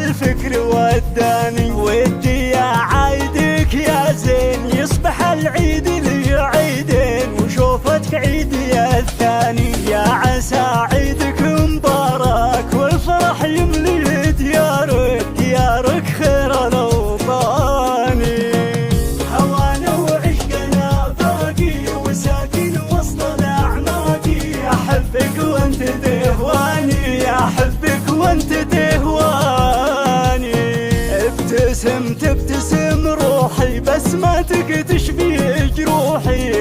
الفكر وداني، ودي اعايدك يا زين يصبح العيد لي عيدين وشوفتك عيدي الثاني. يا عسى عيدك مبارك والفرح يملي ديارك، ديارك خير الاوطاني. هوانا وعشقنا باقي وساكن وسط الاعماقي، احبك وانت تهواني، احبك وانت تهواني. تبتسم روحي بسمتك تشفي جروحي،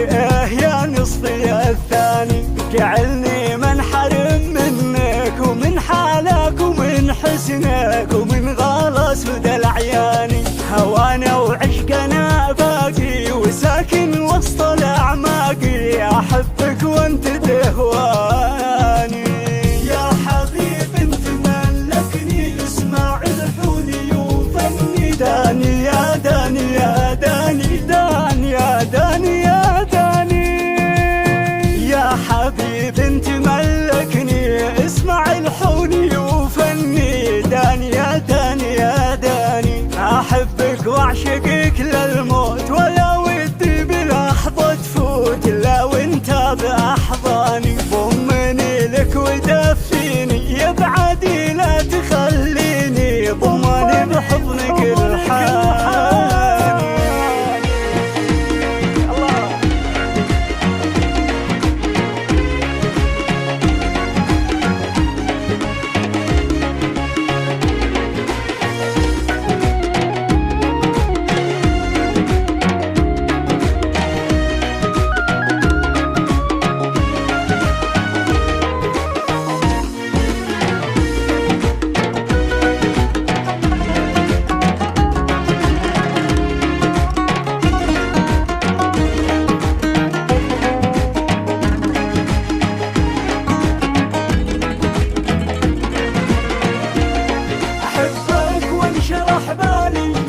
يا نصفي الثاني. جعلني منحرم منك ومن حالك ومن حسنك ومن غلا سود العياني. هوانا وعشقنا باقي وساكن وسط الاعماقي، احبك وانت تهواني. يا حبيب انت ملكني اسمع الحوني وفني، داني يا داني يا داني داني يا داني يا داني. يا حبيب انت ملكني اسمع الحوني وفني، داني يا داني يا داني. احبك واعشقك للموت ولا ودي بلحظة تفوت الا وانت باحضاني. ضمني لك ودفيني يا بعدي لا تخليني، ضمني بحضنك الحاني.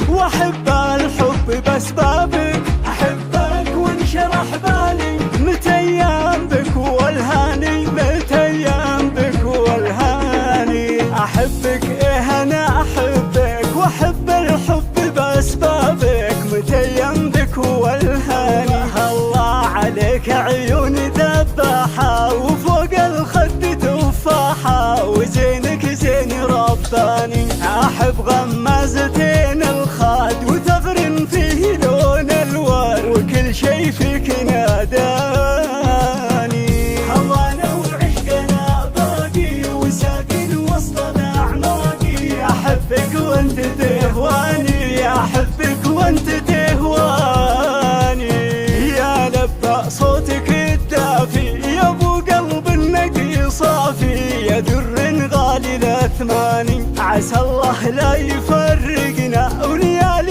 واحب الحب باسبابك، احبك وانشرح بالي، متيم بك والهاني، متيم بك والهاني. احبك ايه انا احبك واحب الحب باسبابك، متيم بك والهاني. الله عليك عيوني ذباحه وفوق الخد تفاحه، وزينك زين رباني. احب غمازتين الخاد وثغر فيه لون الورد، وكل شي فيك ناداني. هوانا وعشقنا باقي وساكن وسط الاعماقي، احبك وانت تهواني، احبك وانت تهواني. يا لبى صوتك الدافي يا ابو قلب النقي صافي، يا در غالي الاثماني. عسى الله لا يفرقنا وليالي